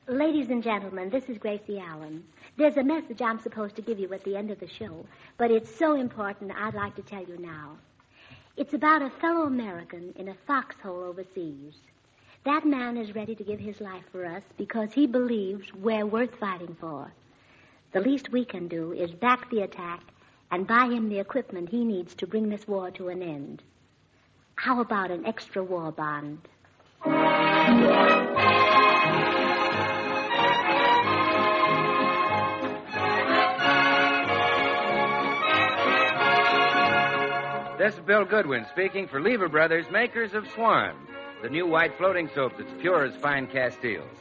Ladies and gentlemen, this is Gracie Allen. There's a message I'm supposed to give you at the end of the show, but it's so important I'd like to tell you now. It's about a fellow American in a foxhole overseas. That man is ready to give his life for us because he believes we're worth fighting for. The least we can do is back the attack and buy him the equipment he needs to bring this war to an end. How about an extra war bond? This is Bill Goodwin speaking for Lever Brothers, makers of Swan, the new white floating soap that's pure as fine Castiles.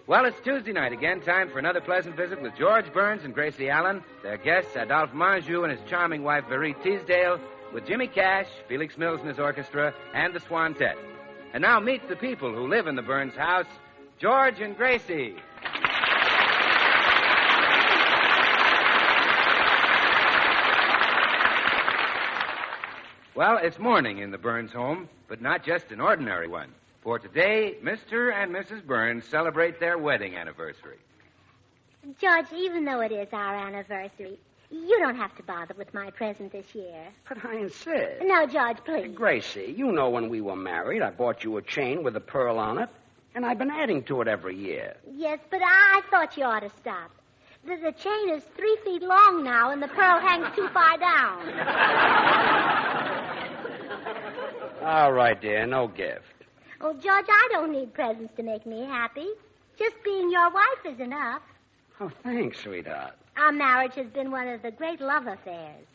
Well, it's Tuesday night again, time for another pleasant visit with George Burns and Gracie Allen, their guests Adolphe Menjou and his charming wife Verree Teasdale, with Jimmy Cash, Felix Mills and his orchestra, and the Swantet. And now meet the people who live in the Burns house, George and Gracie. Well, it's morning in the Burns home, but not just an ordinary one. For today, Mr. and Mrs. Burns celebrate their wedding anniversary. George, even though it is our anniversary, you don't have to bother with my present this year. But I insist. No, George, please. Gracie, you know when we were married, I bought you a chain with a pearl on it, and I've been adding to it every year. Yes, but I thought you ought to stop. The chain is 3 feet long now, and the pearl hangs too far down. All right, dear, no gift. Oh, George, I don't need presents to make me happy. Just being your wife is enough. Oh, thanks, sweetheart. Our marriage has been one of the great love affairs.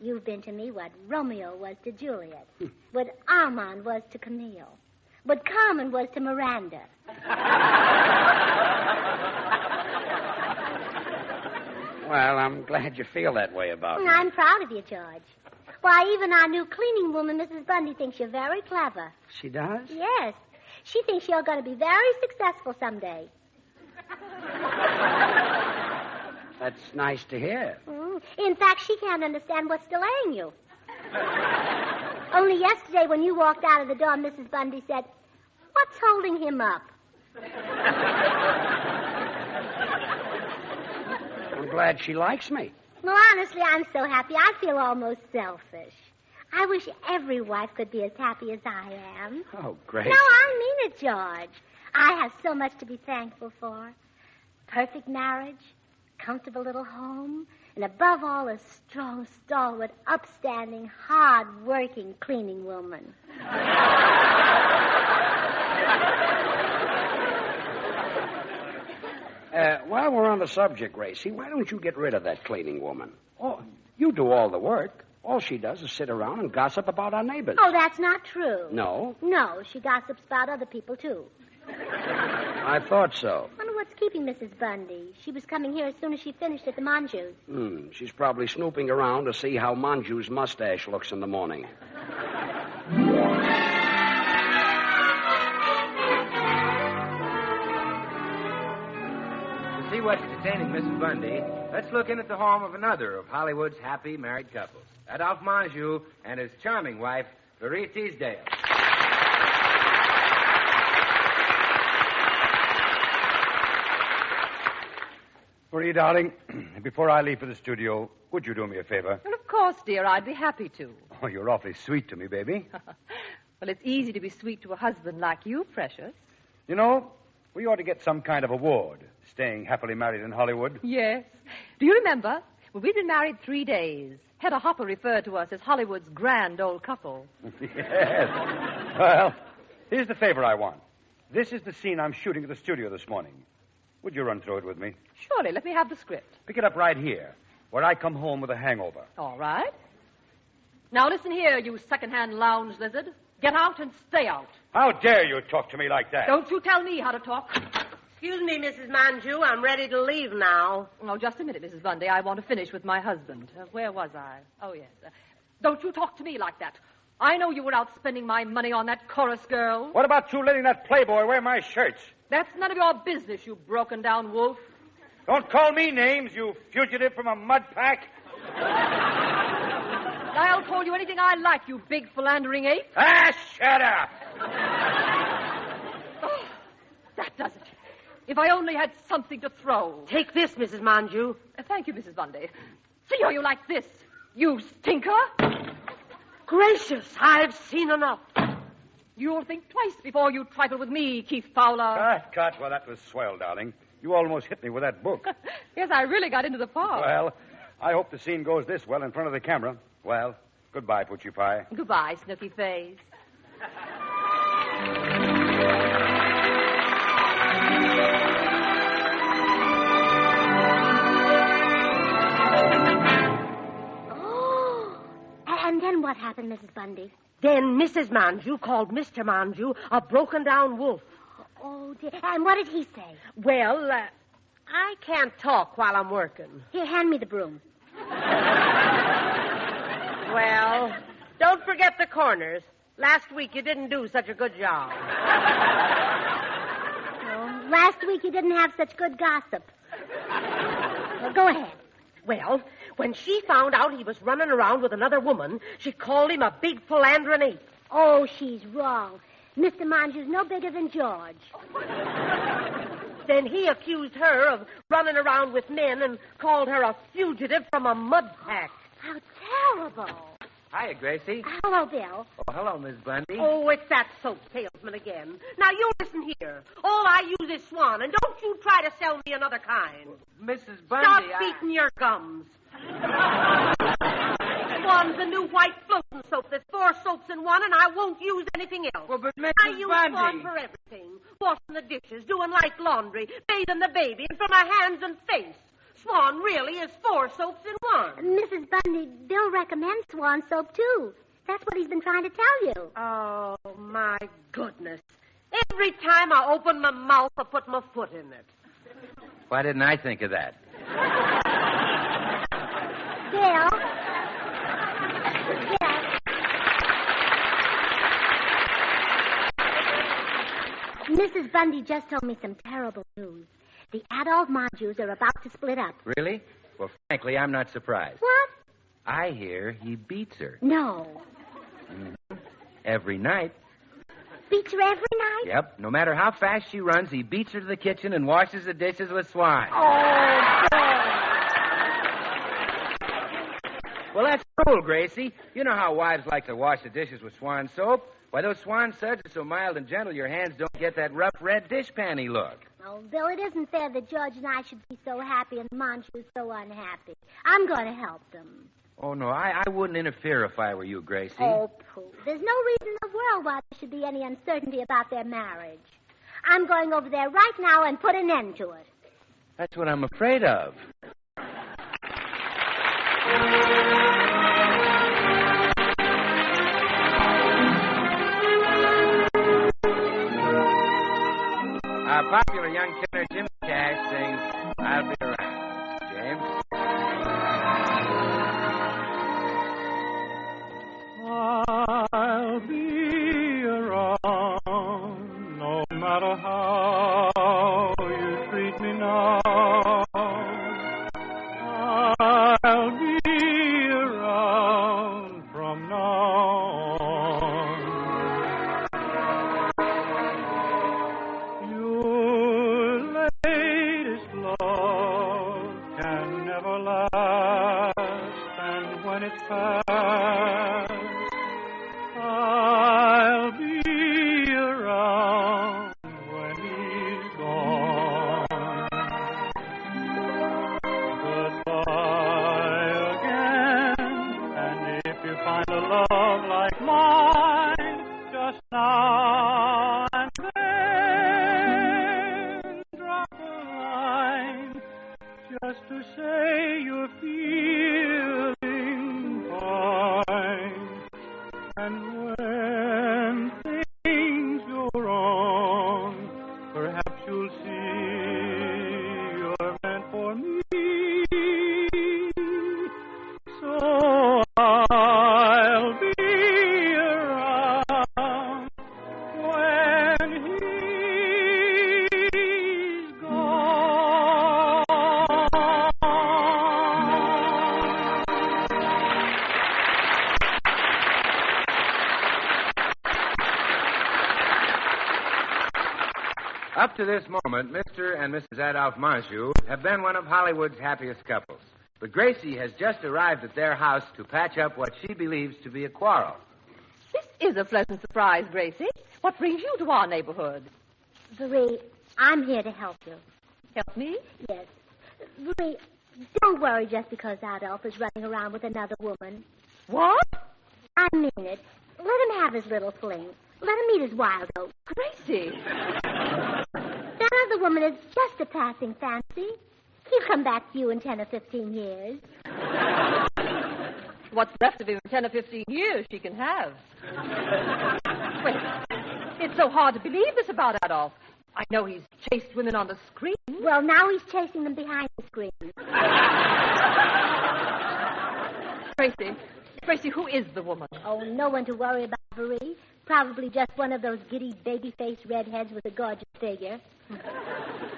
You've been to me what Romeo was to Juliet, what Armand was to Camille, what Carmen was to Miranda. Well, I'm glad you feel that way about me. I'm proud of you, George. Why, even our new cleaning woman, Mrs. Bundy, thinks you're very clever. She does? Yes. She thinks you're going to be very successful someday. That's nice to hear. In fact, she can't understand what's delaying you. Only yesterday when you walked out of the door, Mrs. Bundy said, "What's holding him up?" I'm glad she likes me. Well, honestly, I'm so happy I feel almost selfish. I wish every wife could be as happy as I am. Oh, great. No, I mean it, George. I have so much to be thankful for. Perfect marriage, comfortable little home, and above all, a strong, stalwart, upstanding, hard-working cleaning woman. While we're on the subject, Gracie, why don't you get rid of that cleaning woman? Oh, you do all the work. All she does is sit around and gossip about our neighbors. Oh, that's not true. No? No, she gossips about other people, too. I thought so. I wonder what's keeping Mrs. Bundy. She was coming here as soon as she finished at the Menjous. She's probably snooping around to see how Menjou's mustache looks in the morning. To see what's detaining Mrs. Bundy, let's look in at the home of another of Hollywood's happy married couples, Adolphe Menjou and his charming wife, Verree Teasdale. Verree, darling, before I leave for the studio, would you do me a favor? Well, of course, dear, I'd be happy to. Oh, you're awfully sweet to me, baby. Well, it's easy to be sweet to a husband like you, precious. You know, we ought to get some kind of award, staying happily married in Hollywood. Yes. Do you remember? When we'd been married 3 days, Hedda Hopper referred to us as Hollywood's grand old couple. Yes. Well, here's the favor I want. This is the scene I'm shooting at the studio this morning. Would you run through it with me? Surely, let me have the script. Pick it up right here, where I come home with a hangover. All right. Now listen here, you second-hand lounge lizard. Get out and stay out. How dare you talk to me like that? Don't you tell me how to talk. Excuse me, Mrs. Menjou. I'm ready to leave now. Oh, just a minute, Mrs. Bundy. I want to finish with my husband. Where was I? Oh, yes. Don't you talk to me like that. I know you were out spending my money on that chorus girl. What about you letting that playboy wear my shirts? That's none of your business, you broken-down wolf. Don't call me names, you fugitive from a mud pack. I'll call you anything I like, you big philandering ape. Ah, shut up! Oh, that does it. If I only had something to throw. Take this, Mrs. Menjou. Thank you, Mrs. Bundy. See how you like this, you stinker. Gracious, I've seen enough. You'll think twice before you trifle with me, Keith Fowler. Cut. Well, that was swell, darling. You almost hit me with that book. Yes, I really got into the part. Well, I hope the scene goes this well in front of the camera. Well, goodbye, Poochie Pie. Goodbye, Snooky Face. And then what happened, Mrs. Bundy? Then Mrs. Menjou called Mr. Menjou a broken-down wolf. Oh, dear. And what did he say? Well, I can't talk while I'm working. Here, hand me the broom. Well, don't forget the corners. Last week you didn't do such a good job. Oh, last week you didn't have such good gossip. Well, go ahead. Well, when she found out he was running around with another woman, she called him a big philandering ape. Oh, she's wrong. Mr. Menjou's no bigger than George. Then he accused her of running around with men and called her a fugitive from a mud pack. How terrible. Hiya, Gracie. Hello, Bill. Oh, hello, Miss Bundy. Oh, it's that soap salesman again. Now, you listen here. All I use is Swan, and don't you try to sell me another kind. Mrs. Bundy, Stop beating your gums. Swan's the new white floating soap. There's 4 soaps in one, and I won't use anything else. Well, but Mrs. I use Bundy. Swan for everything. Washing the dishes, doing light laundry, bathing the baby, and for my hands and face. Swan really is 4 soaps in one. Mrs. Bundy, Bill recommends Swan soap, too. That's what he's been trying to tell you. Oh, my goodness. Every time I open my mouth, I put my foot in it. Why didn't I think of that? Bill? Bill? Mrs. Bundy just told me some terrible news. The Adolphe Menjous are about to split up. Really? Well, frankly, I'm not surprised. What? I hear he beats her. No. Mm-hmm. Every night. Beats her every night? Yep. No matter how fast she runs, he beats her to the kitchen and washes the dishes with Swan. Oh, Well, that's cool, Gracie. You know how wives like to wash the dishes with Swan soap. Why, those Swan suds are so mild and gentle, your hands don't get that rough red dish panty look. Oh, Bill, it isn't fair that George and I should be so happy and Menjou's so unhappy. I'm going to help them. Oh, no, I wouldn't interfere if I were you, Gracie. Oh, pooh. There's no reason in the world why there should be any uncertainty about their marriage. I'm going over there right now and put an end to it. That's what I'm afraid of. Our popular young tenor Jimmy Cash sings I'll Be Around. James? I'll be around no matter how you treat me now. I'll be around from now on. Your latest love can never last, and when it's past, I'll be around when he's gone. Goodbye again, and if you find a love like mine, just now and then drop a line just to say you're feeling fine. to this moment, Mr. and Mrs. Adolphe Menjou have been one of Hollywood's happiest couples. But Gracie has just arrived at their house to patch up what she believes to be a quarrel. This is a pleasant surprise, Gracie. What brings you to our neighborhood? Verree, I'm here to help you. Help me? Yes. Verree, don't worry just because Adolphe is running around with another woman. What? I mean it. Let him have his little fling. Let him meet his wild oats. Gracie. That other woman is just a passing fancy. He'll come back to you in 10 or 15 years. What's left of him in 10 or 15 years she can have. Wait, it's so hard to believe this about Adolphe. I know he's chased women on the screen. Well, now he's chasing them behind the screen. Gracie, who is the woman? Oh, no one to worry about, Verree. Probably just one of those giddy baby-faced redheads with a gorgeous figure.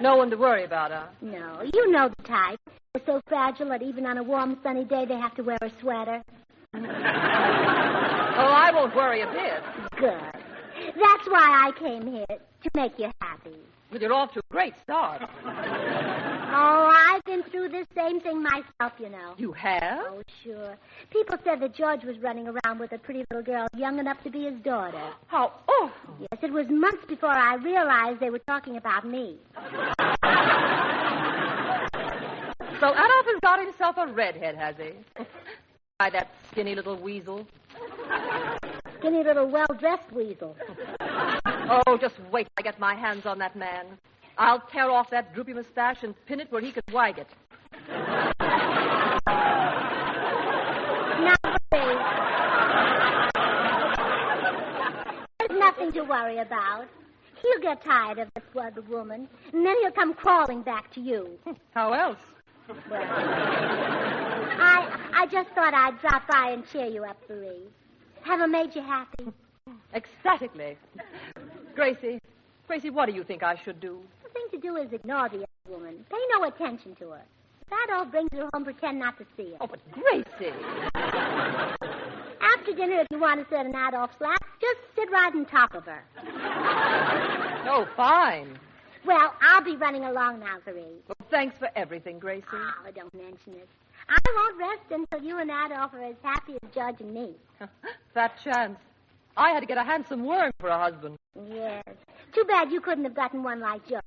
No one to worry about, huh? No, you know the type. They're so fragile that even on a warm, sunny day they have to wear a sweater. Oh, I won't worry a bit. Good. That's why I came here, to make you happy. But you're off to a great start. Oh, I've been through this same thing myself, you know. You have? Oh, sure. People said that George was running around with a pretty little girl young enough to be his daughter. How awful. Yes, it was months before I realized they were talking about me. So Adolphe has got himself a redhead, has he? By that skinny little weasel. Skinny little well-dressed weasel. Oh, just wait till I get my hands on that man. I'll tear off that droopy mustache and pin it where he can wag it. Now, there's nothing to worry about. He'll get tired of this other woman, and then he'll come crawling back to you. How else? Well, I just thought I'd drop by and cheer you up, Verree. Have I made you happy? Ecstatically. Gracie, what do you think I should do? The thing to do is ignore the other woman. Pay no attention to her. If that all brings her home, pretend not to see her. Oh, but Gracie. After dinner, if you want to sit in Adolphe's lap, just sit right on top of her. Oh, fine. Well, I'll be running along now, Verree. Well, thanks for everything, Gracie. Oh, don't mention it. I won't rest until you and Adolphe are as happy as George and me. Fat chance. I had to get a handsome worm for a husband. Yes. Too bad you couldn't have gotten one like George.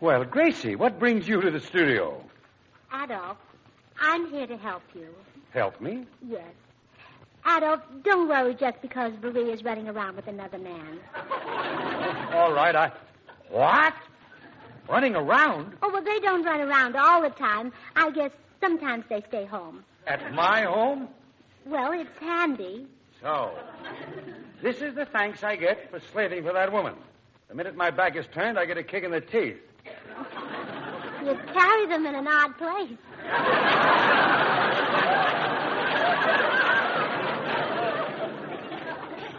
Well, Gracie, what brings you to the studio? Adolphe, I'm here to help you. Help me? Yes. Adolphe, don't worry just because Verree is running around with another man. All right, What? Running around? Oh, well, they don't run around all the time. I guess sometimes they stay home. At my home? Well, it's handy. So, this is the thanks I get for slaving for that woman. The minute my back is turned, I get a kick in the teeth. You carry them in an odd place.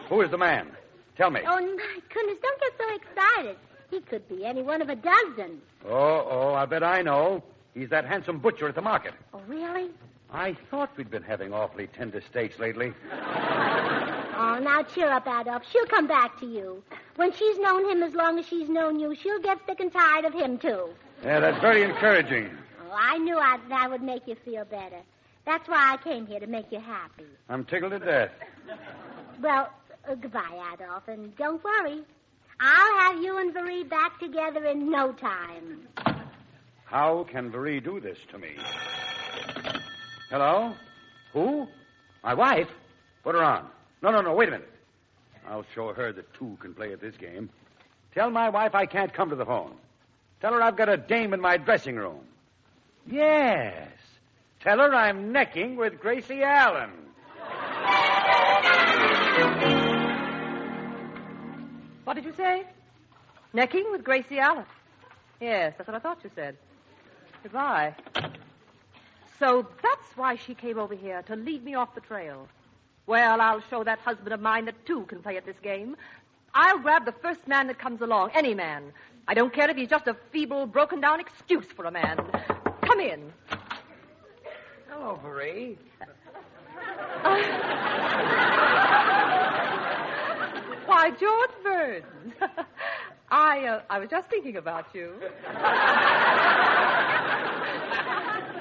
Who is the man? Tell me. Oh, my goodness, don't get so excited. He could be any one of a dozen. Oh, I bet I know. He's that handsome butcher at the market. Oh, really? I thought we'd been having awfully tender steaks lately. Oh, now cheer up, Adolphe. She'll come back to you. When she's known him as long as she's known you, she'll get sick and tired of him, too. Yeah, that's very encouraging. Oh, I knew that would make you feel better. That's why I came here, to make you happy. I'm tickled to death. Well, goodbye, Adolphe, and don't worry. I'll have you and Verree back together in no time. How can Verree do this to me? Hello? Who? My wife? Put her on. No, wait a minute. I'll show her that two can play at this game. Tell my wife I can't come to the phone. Tell her I've got a dame in my dressing room. Yes. Tell her I'm necking with Gracie Allen. What did you say? Necking with Gracie Allen. Yes, that's what I thought you said. Goodbye. So that's why she came over here, to lead me off the trail. Well, I'll show that husband of mine that two can play at this game. I'll grab the first man that comes along, any man. I don't care if he's just a feeble, broken-down excuse for a man. Come in. Hello, Verree. Why, George Burns. I was just thinking about you.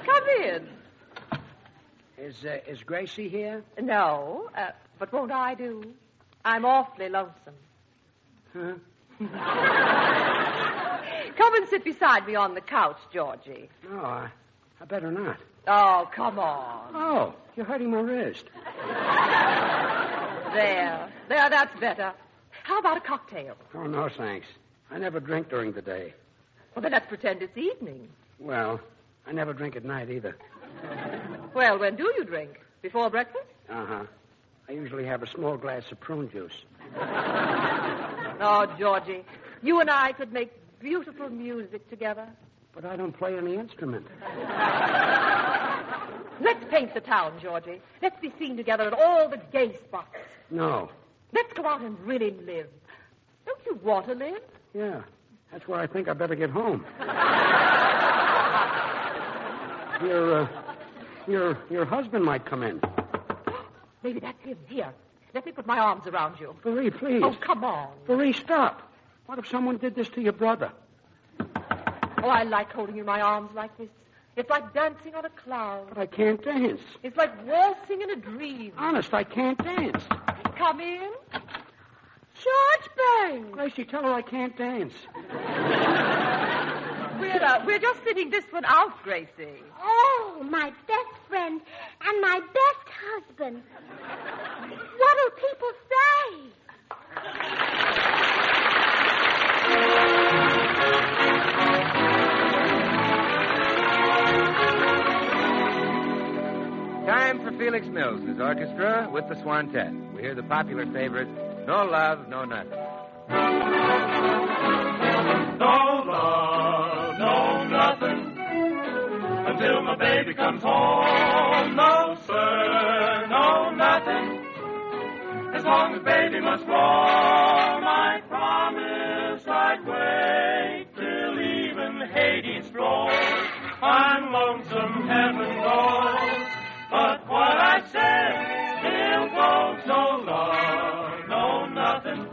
Come in. Is Gracie here? No, but won't I do? I'm awfully lonesome. Huh? Come and sit beside me on the couch, Georgie. No, I better not. Oh, come on. Oh, you're hurting my wrist. There, that's better. How about a cocktail? Oh, no, thanks. I never drink during the day. Well, then let's pretend it's evening. Well, I never drink at night either. Well, when do you drink? Before breakfast? Uh-huh. I usually have a small glass of prune juice. Oh, Georgie, you and I could make beautiful music together. But I don't play any instrument. Let's paint the town, Georgie. Let's be seen together at all the gay spots. No. Let's go out and really live. Don't you want to live? Yeah. That's where I think I better get home. Your husband might come in. Maybe that's him. Here, let me put my arms around you. Verree, please. Oh, come on. Verree, stop. What if someone did this to your brother? Oh, I like holding you in my arms like this. It's like dancing on a cloud. But I can't dance. It's like waltzing in a dream. Honest, I can't dance. Come in. George Burns. Gracie, tell her I can't dance. We're just sitting this one out, Gracie. Oh, my best friend and my best husband. What'll people say? Time for Felix Mills's orchestra with the Swantet. We hear the popular favorite, No Love, No Nothing. No love, no nothing, until my baby comes home. No, sir, no nothing, as long as baby must roam. I promise I'd wait till even Hades roars. I'm lonesome, heaven knows, but what I said still goes. No love, no nothing,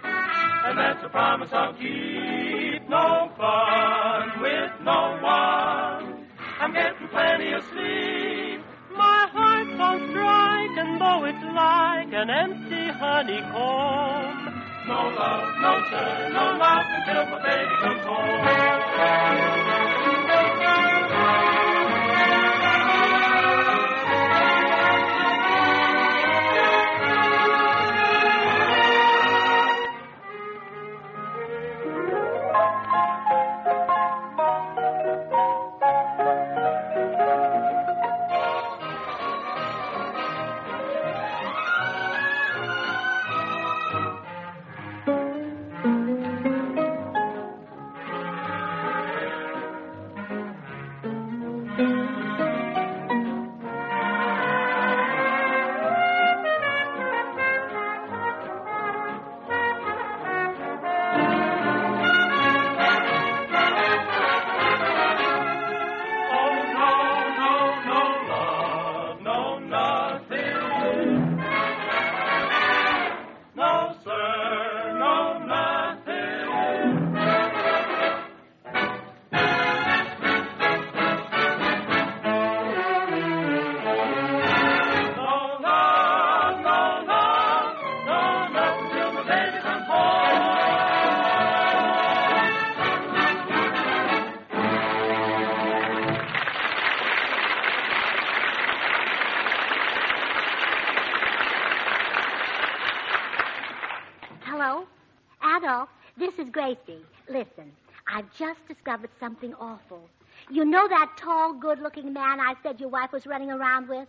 and that's a promise I'll keep. No fun with no one, I'm getting plenty of sleep. My heart's on strike, and though it's like an empty honeycomb, No love, no sir, no love until my baby comes home. Hello? Adolphe, this is Gracie. Listen, I've just discovered something awful. You know that tall, good-looking man I said your wife was running around with?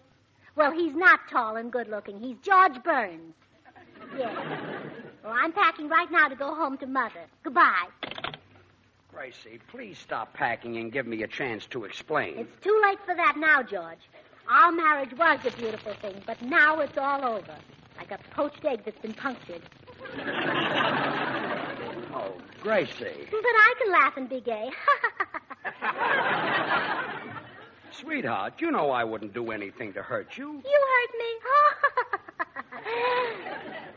Well, he's not tall and good-looking. He's George Burns. Yes. Well, I'm packing right now to go home to Mother. Goodbye. Gracie, please stop packing and give me a chance to explain. It's too late for that now, George. Our marriage was a beautiful thing, but now it's all over. Like a poached egg that's been punctured. Oh, Gracie. But I can laugh and be gay. Sweetheart, you know I wouldn't do anything to hurt you. You hurt me?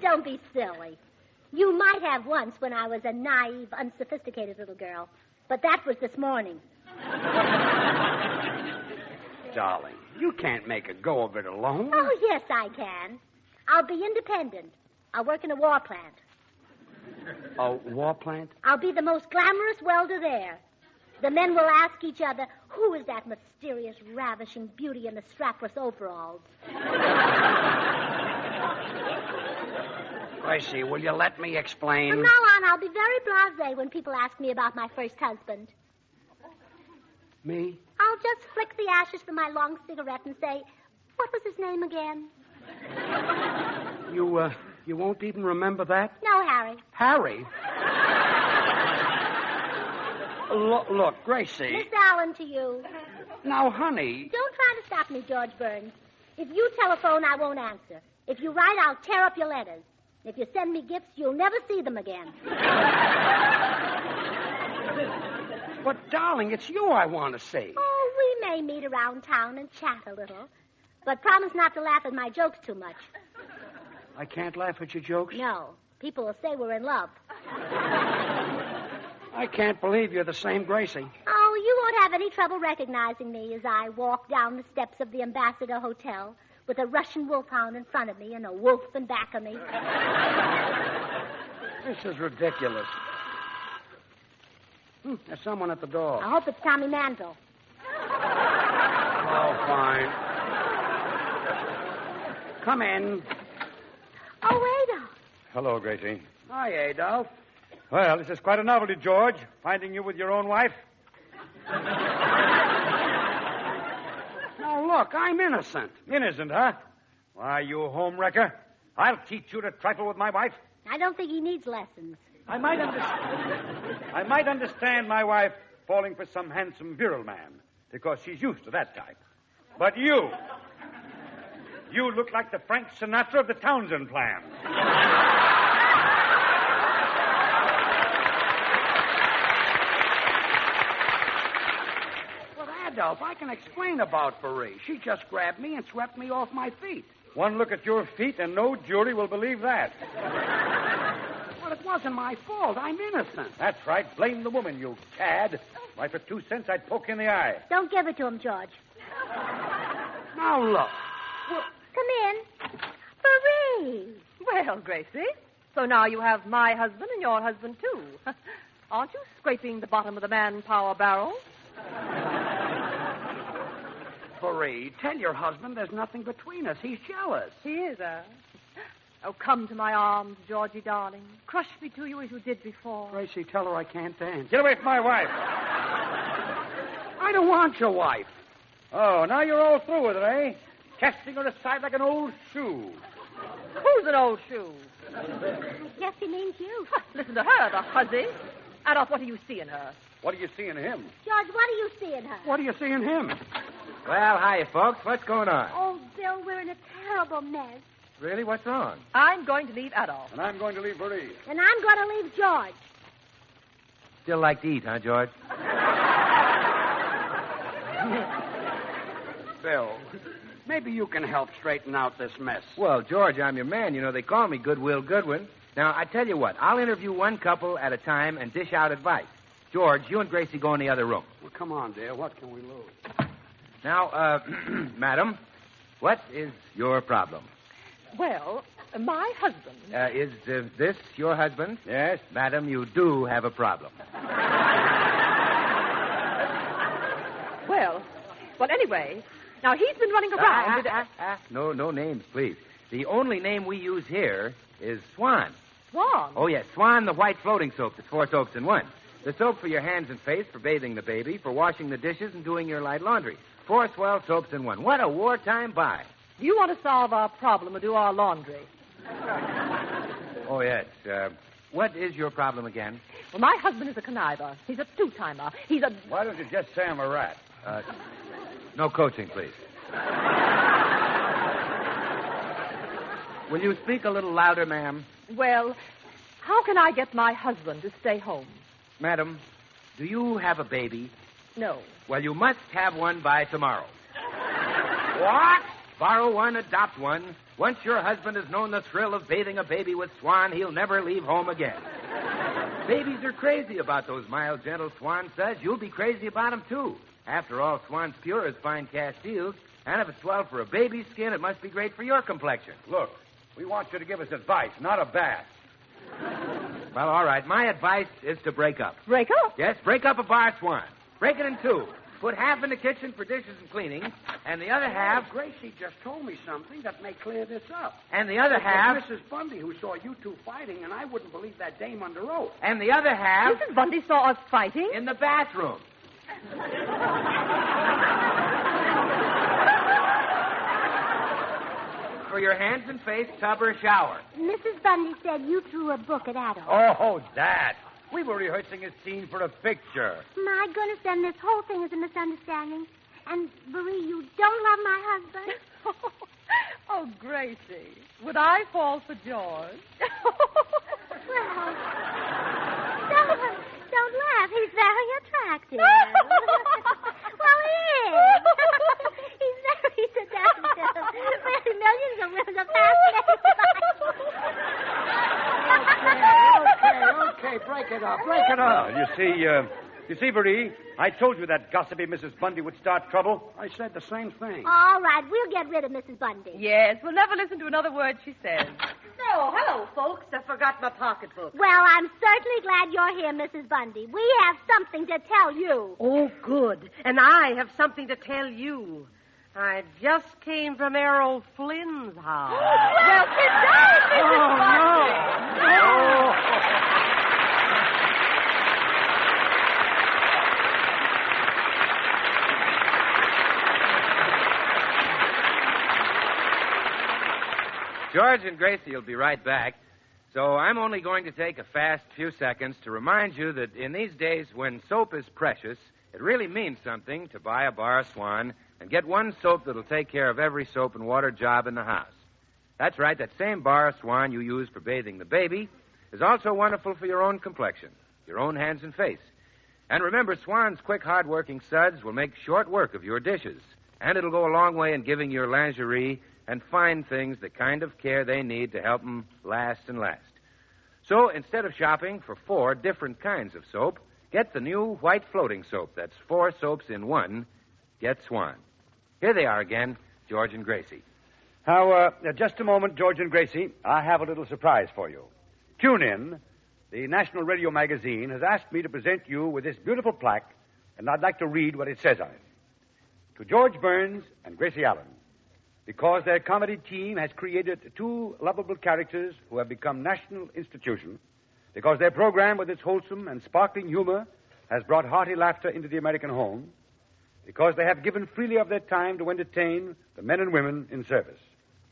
Don't be silly. You might have once when I was a naive, unsophisticated little girl. But that was this morning. Darling, you can't make a go of it alone. Oh, yes, I can. I'll be independent. I'll work in a war plant. A war plant? I'll be the most glamorous welder there. The men will ask each other, who is that mysterious, ravishing beauty in the strapless overalls? Gracie, will you let me explain? From now on, I'll be very blasé when people ask me about my first husband. Me? I'll just flick the ashes from my long cigarette and say, what was his name again? You won't even remember that? No, Harry. Harry? Look, Gracie. Miss Allen to you. Now, honey. Don't try to stop me, George Burns. If you telephone, I won't answer. If you write, I'll tear up your letters. If you send me gifts, you'll never see them again. But, darling, it's you I want to see. Oh, we may meet around town and chat a little. But promise not to laugh at my jokes too much. I can't laugh at your jokes? No. People will say we're in love. I can't believe you're the same Gracie. Oh, you won't have any trouble recognizing me as I walk down the steps of the Ambassador Hotel with a Russian wolfhound in front of me and a wolf in back of me. This is ridiculous. There's someone at the door. I hope it's Tommy Manville. Oh, fine. Come in. Oh, Adolphe. Hello, Gracie. Hi, Adolphe. Well, this is quite a novelty, George, finding you with your own wife. Now, look, I'm innocent. Innocent, huh? Why, you homewrecker. I'll teach you to trifle with my wife. I don't think he needs lessons. I might understand my wife falling for some handsome, virile man, because she's used to that type. But you look like the Frank Sinatra of the Townsend Plan. Well, Adolphe, I can explain about Verree. She just grabbed me and swept me off my feet. One look at your feet and no jury will believe that. Well, it wasn't my fault. I'm innocent. That's right. Blame the woman, you cad. Why, for 2 cents, I'd poke you in the eye. Don't give it to him, George. Now, look. Come in. Verree. Well, Gracie, so now you have my husband and your husband, too. Aren't you scraping the bottom of the manpower barrel? Verree, tell your husband there's nothing between us. He's jealous. He is, Oh, come to my arms, Georgie, darling. Crush me to you as you did before. Gracie, tell her I can't dance. Get away from my wife. I don't want your wife. Oh, now you're all through with it, eh? Casting her aside like an old shoe. Who's an old shoe? Yes, he means you. Listen to her, the hussy. Adolphe, what do you see in her? What do you see in him? George, what do you see in her? What do you see in him? Well, hiya, folks. What's going on? Oh, Bill, we're in a terrible mess. Really? What's wrong? I'm going to leave Adolphe. And I'm going to leave Verree. And I'm going to leave George. Still like to eat, huh, George? Bill, maybe you can help straighten out this mess. Well, George, I'm your man. You know, they call me Goodwill Goodwin. Now, I tell you what. I'll interview one couple at a time and dish out advice. George, you and Gracie go in the other room. Well, come on, dear. What can we lose? Now, madam, what is your problem? Well, my husband. Is this your husband? Yes? Madam, you do have a problem. Well, anyway, now he's been running around. No names, please. The only name we use here is Swan. Swan? Oh, yes, Swan, the white floating soap that's 4 soaps in one. The soap for your hands and face, for bathing the baby, for washing the dishes and doing your light laundry. 4 swell soaps in one. What a wartime buy. You want to solve our problem or do our laundry? Oh, yes. What is your problem again? Well, my husband is a conniver. He's a two-timer. He's a... Why don't you just say I'm a rat? No coaching, please. Will you speak a little louder, ma'am? Well, how can I get my husband to stay home? Madam, do you have a baby? No. Well, you must have one by tomorrow. What? Borrow one, adopt one. Once your husband has known the thrill of bathing a baby with Swan, he'll never leave home again. Babies are crazy about those mild, gentle Swan suds. You'll be crazy about them, too. After all, Swan's pure as fine Castiles, and if it's well for a baby's skin, it must be great for your complexion. Look, we want you to give us advice, not a bath. Well, all right. My advice is to break up. Break up? Yes, break up a bar Swan. Break it in two. Put half in the kitchen for dishes and cleaning, and the other half... Gracie just told me something that may clear this up. And the other half... It was Mrs. Bundy who saw you two fighting, and I wouldn't believe that dame under oath. And the other half... Mrs. Bundy saw us fighting? In the bathroom. For your hands and face, tub or shower. Mrs. Bundy said you threw a book at Adolphe. Oh, that. We were rehearsing a scene for a picture. My goodness, then this whole thing is a misunderstanding. And, Verree, you don't love my husband? Oh, Gracie, would I fall for George? Well, don't laugh. He's very attractive. Well, he is. He's very seductive. Really, millions of women are fascinated Okay, break it up. Break it up. You see, Verree, I told you that gossipy Mrs. Bundy would start trouble. I said the same thing. All right, we'll get rid of Mrs. Bundy. Yes, we'll never listen to another word she says. Oh, hello, folks. I forgot my pocketbook. Well, I'm certainly glad you're here, Mrs. Bundy. We have something to tell you. Oh, good. And I have something to tell you. I just came from Errol Flynn's house. Well, sit down, Mrs. Bundy. George and Gracie will be right back. So I'm only going to take a fast few seconds to remind you that in these days when soap is precious, it really means something to buy a bar of Swan and get one soap that'll take care of every soap and water job in the house. That's right, that same bar of Swan you use for bathing the baby is also wonderful for your own complexion, your own hands and face. And remember, Swan's quick, hard-working suds will make short work of your dishes, and it'll go a long way in giving your lingerie and fine things the kind of care they need to help them last and last. So instead of shopping for 4 different kinds of soap, get the new white floating soap. That's 4 soaps in one. Get Swan. Here they are again, George and Gracie. Now, just a moment, George and Gracie. I have a little surprise for you. Tune in. The National Radio Magazine has asked me to present you with this beautiful plaque, and I'd like to read what it says on it. To George Burns and Gracie Allen, because their comedy team has created 2 lovable characters who have become national institutions, because their program with its wholesome and sparkling humor has brought hearty laughter into the American home, because they have given freely of their time to entertain the men and women in service.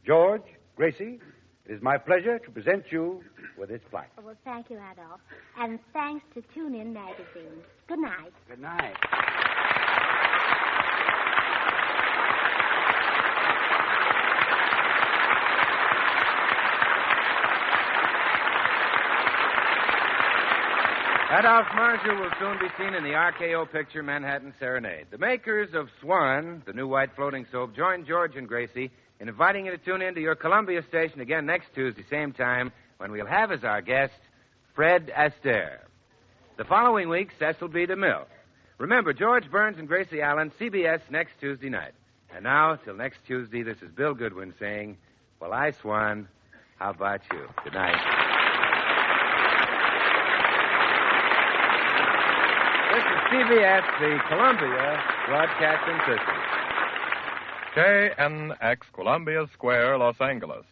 George, Gracie, it is my pleasure to present you with this plaque. Oh, well, thank you, Adolphe. And thanks to Tune In Magazine. Good night. Good night. Adolphe Menjou will soon be seen in the RKO picture Manhattan Serenade. The makers of Swan, the new white floating soap, join George and Gracie in inviting you to tune in to your Columbia station again next Tuesday, same time, when we'll have as our guest Fred Astaire. The following week, Cecil B. DeMille. Remember, George Burns and Gracie Allen, CBS, next Tuesday night. And now, till next Tuesday, this is Bill Goodwin saying, well, I, Swan, how about you? Good night. This is CBS, the Columbia Broadcasting System. KNX Columbia Square, Los Angeles.